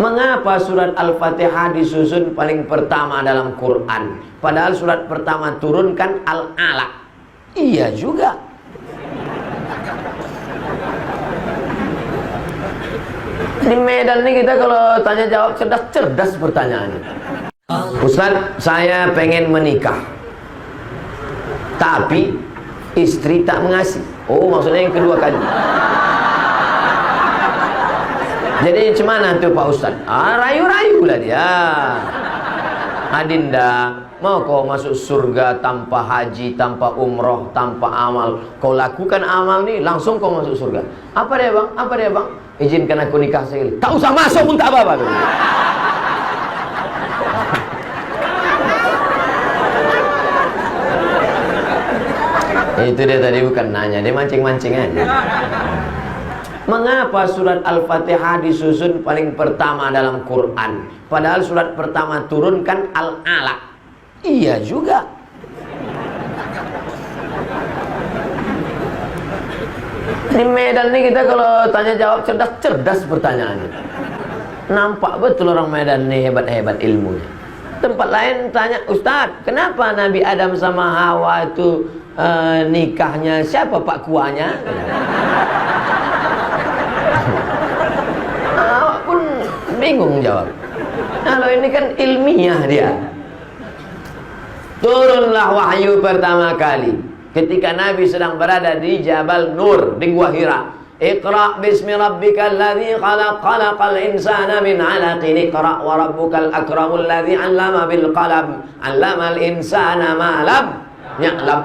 Mengapa surat Al-Fatihah disusun paling pertama dalam Quran? Padahal surat pertama turun kan Al-Alaq. Iya juga. Di Medan nih kita kalau tanya jawab cerdas pertanyaannya. Ustaz, saya pengen menikah, tapi istri tak mengasih. Oh, maksudnya yang kedua kali. Jadi gimana tuh Pak Ustaz? Rayu-rayu lah dia. Adinda, mau kau masuk surga tanpa haji, tanpa umroh, tanpa amal? Kau lakukan amal nih, langsung kau masuk surga. Apa dia bang? Apa dia bang? Izinkan aku nikah sekali. Tak usah masuk pun tak apa-apa. Itu dia tadi bukan nanya, dia mancing-mancing aja. Mengapa surat Al-Fatihah disusun paling pertama dalam Quran? Padahal surat pertama turun kan Al-Alaq. Iya juga. Di Medan nih kita kalau tanya jawab cerdas pertanyaannya. Nampak betul orang Medan nih hebat-hebat ilmunya. Tempat lain tanya, Ustaz, kenapa Nabi Adam sama Hawa itu nikahnya siapa pak kuahnya? Awak pun bingung jawab. Kalau ini kan ilmiah dia. Turunlah wahyu pertama kali ketika Nabi sedang berada di Jabal Nur di Gua Hira. Iqra bismi rabbikal ladzi khalaq, khalaqal insana min 'alaqin, iqra wa rabbukal akramul ladzi 'allama bil qalam, 'allamal insana ma lam ya'lam.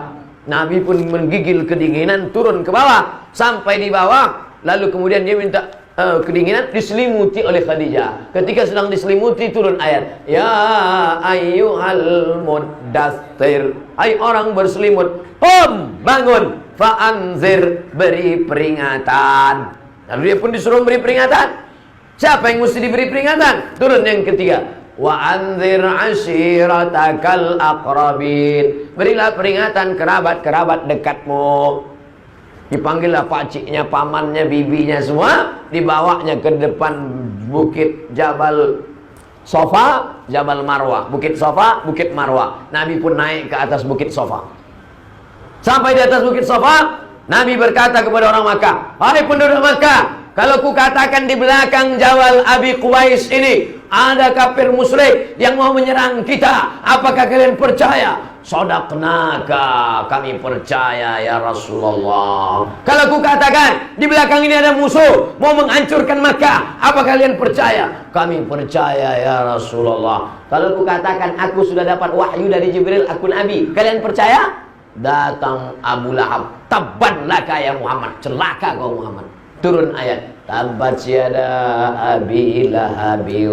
Nabi pun menggigil kedinginan, turun ke bawah sampai di bawah. Lalu kemudian dia minta kedinginan, diselimuti oleh Khadijah. Ketika sedang diselimuti turun ayat, ya ayyuhal muddatsir, hai orang berselimut, bangun, fa'anzir, beri peringatan. Lalu dia pun disuruh beri peringatan. Siapa yang mesti diberi peringatan? Turun yang ketiga, wa anzir ashiratakal aqrabin, berilah peringatan kerabat-kerabat dekatmu. Dipanggillah pakciknya, pamannya, bibinya semua, dibawanya ke depan bukit Jabal Sofa, Jabal Marwah. Bukit Sofa, Bukit Marwah. Nabi pun naik ke atas bukit Sofa. Sampai di atas bukit Sofa, Nabi berkata kepada orang Makkah, hai penduduk Makkah, kalau ku katakan di belakang Jabal Abi Qubais ini ada kafir musyrik yang mau menyerang kita, apakah kalian percaya? Sadaqnaka, kami percaya ya Rasulullah. Kalau ku katakan di belakang ini ada musuh mau menghancurkan Makkah, apa kalian percaya? Kami percaya ya Rasulullah. Kalau ku katakan aku sudah dapat wahyu dari Jibril, aku nabi, kalian percaya? Datang Abu Lahab, tabban laka ya Muhammad, celaka kau Muhammad. Turun ayat, tabbat yada abi lahabi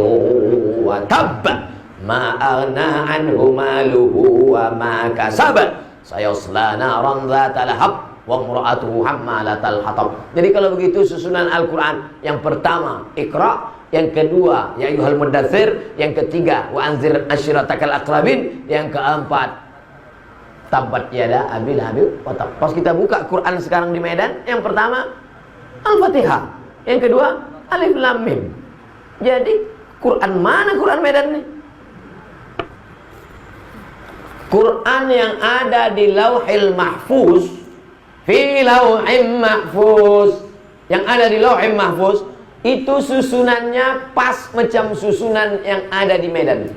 wa tabba ma aghna anhu maluhu wa ma kasaba sayasla naran dzata lahab wa imra'atuhu hammalatal hatab. Jadi kalau begitu susunan Al-Qur'an, yang pertama Iqra, yang kedua ya ayyuhal muddatsir, yang ketiga wa anzir ashiratakal aqrabin, yang keempat tabbat yada abil habil wa tab. Pas kita buka Quran sekarang di Medan, yang pertama Al-Fatihah, yang kedua Alif Lam Mim. Jadi Quran mana Quran Medan nih? Quran yang ada di Lauhil Mahfuz, fi Lauhil Mahfuz, yang ada di Lauhil Mahfuz itu susunannya pas macam susunan yang ada di Medan.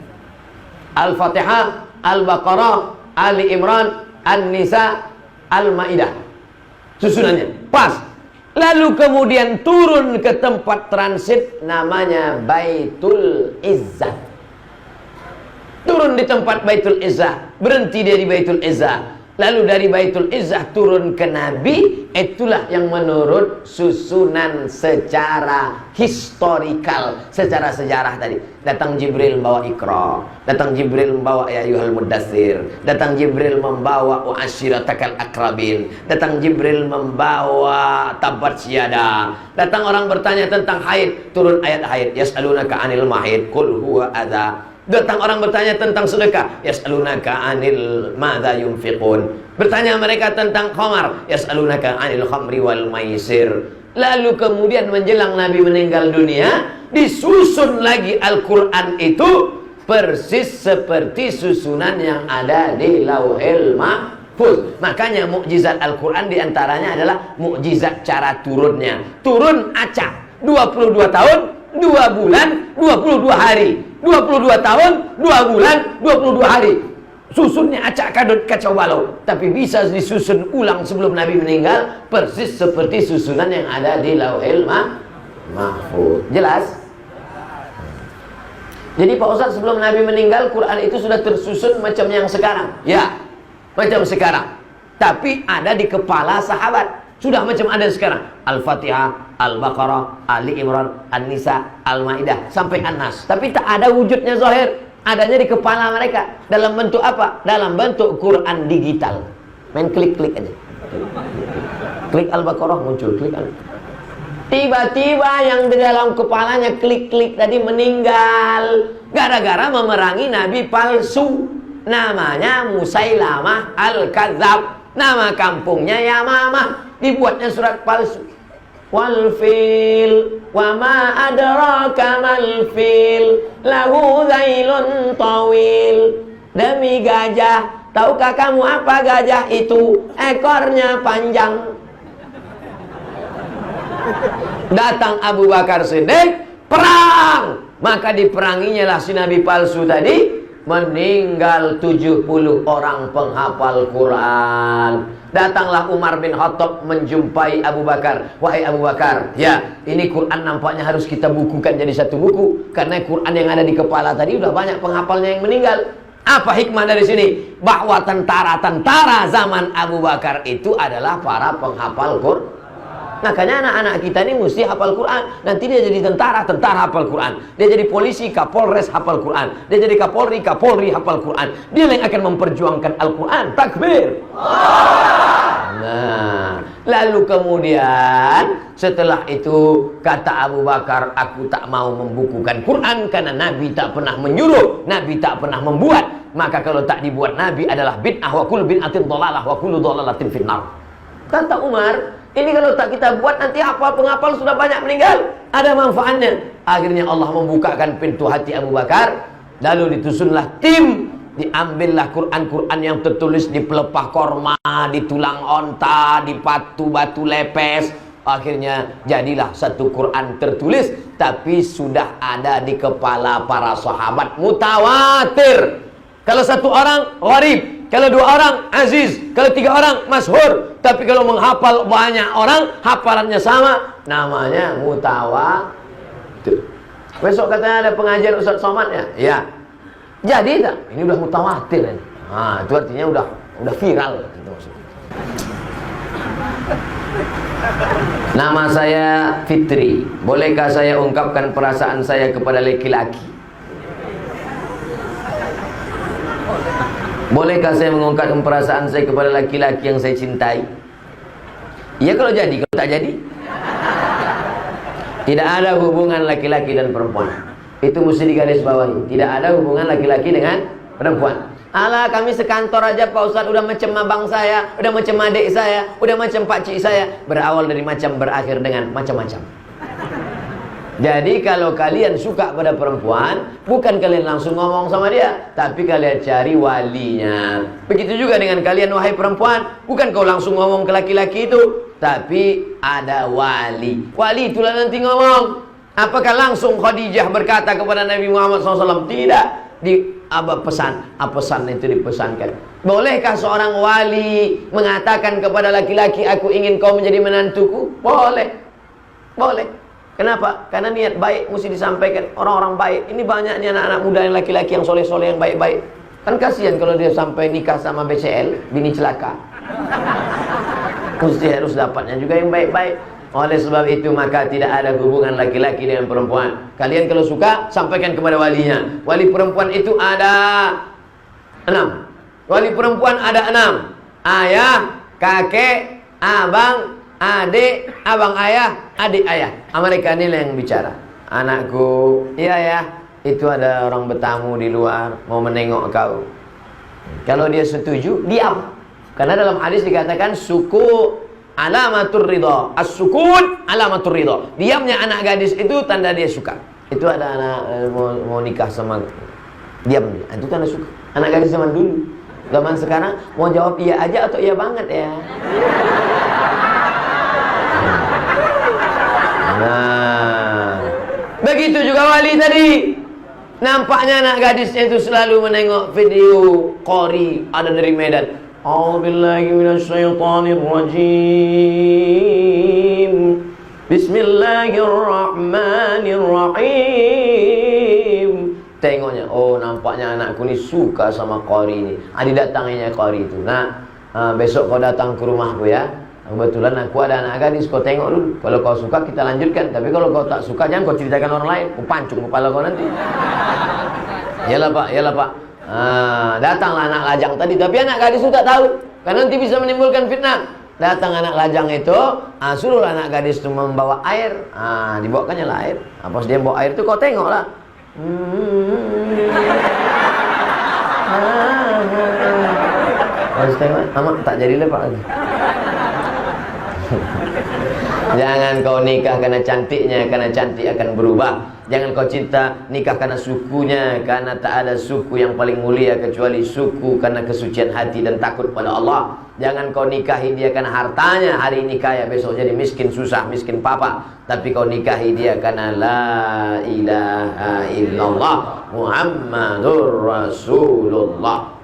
Al-Fatihah, Al-Baqarah, Ali Imran, An-Nisa, Al-Maidah. Susunannya pas. Lalu kemudian turun ke tempat transit namanya Baitul Izzah. Turun di tempat Baitul Izzah, berhenti dia di Baitul Izzah. Lalu dari Baitul Izzah turun ke Nabi. Itulah yang menurut susunan secara historikal, secara sejarah tadi. Datang Jibril membawa Iqra, datang Jibril membawa ya ayyuhal muddatsir, datang Jibril membawa wa ashiratakal aqrabin, datang Jibril membawa tabbat yada. Datang orang bertanya tentang haid, turun ayat haid, yas'alunaka 'anil mahid qul huwa adza. Datang orang bertanya tentang sedekah, yas'alunaka 'anil madza yunfiqun. Bertanya mereka tentang khamar, yas'alunaka 'anil khamri wal maisir. Lalu kemudian menjelang Nabi meninggal dunia, disusun lagi Al-Quran itu persis seperti susunan yang ada di Lauhil Mahfuz. Makanya mukjizat Al-Quran diantaranya adalah mukjizat cara turunnya. Turun acak 22 tahun 2 bulan 22 hari, 22 tahun 2 bulan 22 hari. Susunnya acak kadut kacau balau, tapi bisa disusun ulang sebelum Nabi meninggal persis seperti susunan yang ada di Lauhil Mahfuz. Jelas? Jadi Pak Ustaz, sebelum Nabi meninggal Quran itu sudah tersusun macam yang sekarang. Ya, macam sekarang. Tapi ada di kepala sahabat. Sudah macam ada sekarang. Al-Fatihah, Al-Baqarah, Ali Imran, An-Nisa, Al-Maidah sampai An-Nas. Tapi tak ada wujudnya zahir. Adanya di kepala mereka. Dalam bentuk apa? Dalam bentuk Quran digital. Main klik-klik aja. Klik Al-Baqarah muncul, klik tiba-tiba yang di dalam kepalanya klik-klik tadi meninggal. Gara-gara memerangi Nabi palsu. Namanya Musailamah Al-Kadzab. Nama kampungnya Yamamah. Dibuatnya surat palsu. Wal fil wa ma adraka mal fil lahu zailun tawil. Demi gajah, tahukah kamu apa gajah itu? Ekornya panjang. Datang Abu Bakar Siddiq, perang. Maka diperanginya lah si Nabi palsu tadi. Meninggal 70 orang penghafal Quran. Datanglah Umar bin Khattab menjumpai Abu Bakar. Wahai Abu Bakar, ya ini Quran nampaknya harus kita bukukan jadi satu buku. Karena Quran yang ada di kepala tadi udah banyak penghafalnya yang meninggal. Apa hikmah dari sini? Bahwa tentara-tentara zaman Abu Bakar itu adalah para penghafal Quran. Makanya anak-anak kita ini mesti hafal Quran. Nanti dia jadi tentara, tentara hafal Quran. Dia jadi polisi, kapolres hafal Quran. Dia jadi kapolri, kapolri hafal Quran. Dia yang akan memperjuangkan Al-Quran. Takbir. Nah, lalu kemudian setelah itu kata Abu Bakar, aku tak mau membukukan Quran karena Nabi tak pernah menyuruh, Nabi tak pernah membuat. Maka kalau tak dibuat Nabi adalah bid'ah, wa kullu bid'atin dhalalah wa kullu dhalalatin finnar. Kata Umar, ini kalau tak kita buat nanti hafal penghafal sudah banyak meninggal. Ada manfaatnya. Akhirnya Allah membukakan pintu hati Abu Bakar. Lalu ditusunlah tim. Diambillah Quran-Quran yang tertulis di pelepah korma, di tulang onta, di batu lepes. Akhirnya jadilah satu Quran tertulis. Tapi sudah ada di kepala para sahabat mutawatir. Kalau satu orang gharib, kalau dua orang aziz, kalau tiga orang masyhur. Tapi kalau menghafal banyak orang, hafalannya sama, namanya mutawatir. Besok katanya ada pengajian Ustaz Somad ya? Ya. Jadi tak? Ini udah mutawatir ini. Nah, itu artinya udah viral. Nama saya Fitri. Bolehkah saya ungkapkan perasaan saya kepada laki-laki? Bolehkah saya mengungkapkan perasaan saya kepada laki-laki yang saya cintai? Ya kalau jadi, kalau tak jadi. Tidak ada hubungan laki-laki dan perempuan. Itu mesti digarisbawahi. Tidak ada hubungan laki-laki dengan perempuan. Alah, kami sekantor aja Pak Ustadz, udah macam abang saya, udah macam adik saya, udah macam pakcik saya. Berawal dari macam, berakhir dengan macam-macam. Jadi kalau kalian suka pada perempuan, bukan kalian langsung ngomong sama dia, tapi kalian cari walinya. Begitu juga dengan kalian wahai perempuan, bukan kau langsung ngomong ke laki-laki itu, tapi ada wali. Wali itulah nanti ngomong. Apakah langsung Khadijah berkata kepada Nabi Muhammad SAW? Tidak. Di pesan itu dipesankan. Bolehkah seorang wali mengatakan kepada laki-laki, aku ingin kau menjadi menantuku? Boleh. Boleh. Kenapa? Karena niat baik mesti disampaikan. Orang-orang baik. Ini banyaknya anak-anak muda yang laki-laki yang soleh-soleh yang baik-baik. Kan kasihan kalau dia sampai nikah sama BCL, bini celaka. Mesti harus dapatnya juga yang baik-baik. Oleh sebab itu maka tidak ada hubungan laki-laki dengan perempuan. Kalian kalau suka, sampaikan kepada walinya. Wali perempuan itu ada 6. Wali perempuan ada 6. Ayah, kakek, abang, adik, abang ayah, adik ayah. Mereka ini yang bicara. Anakku, iya ya, itu ada orang bertamu di luar mau menengok kau. Kalau dia setuju, diam. Karena dalam hadis dikatakan suku alamatur ridha. As-sukun alamatur ridha. Diamnya anak gadis itu tanda dia suka. Itu ada anak mau nikah sama diam. Itu kan anak suka. Anak gadis zaman dulu. Zaman sekarang mau jawab iya aja atau iya banget ya. Nah, begitu juga wali tadi. Nampaknya anak gadisnya itu selalu menengok video qori ada dari Medan. A'udzubillahi minasyaitonirrajim. Bismillahirrahmanirrahim. Tengoknya, oh nampaknya anakku ini suka sama qori ini. Didatanginya qori itu. Nah, besok kau datang ke rumahku ya. Kebetulan aku ada anak gadis, kau tengok dulu. Kalau kau suka kita lanjutkan. Tapi kalau kau tak suka jangan kau ceritakan orang lain. Kau pancung kepala kau nanti. Yalah pak, yalah pak. Datanglah anak lajang tadi. Tapi anak gadis itu tak tahu. Karena nanti bisa menimbulkan fitnah. Datang anak lajang itu, suruh anak gadis itu membawa air. Dibawakannya lah air. Pas dia bawa air itu kau tengok lah. Harus tengok, amak tak jadi lepak lagi. Jangan kau nikah karena cantiknya, karena cantik akan berubah. Jangan kau cinta nikah karena sukunya, karena tak ada suku yang paling mulia kecuali suku karena kesucian hati dan takut pada Allah. Jangan kau nikahi dia karena hartanya, hari ini kaya besok jadi miskin susah, miskin papa. Tapi kau nikahi dia karena la ilaha illallah Muhammadur Rasulullah.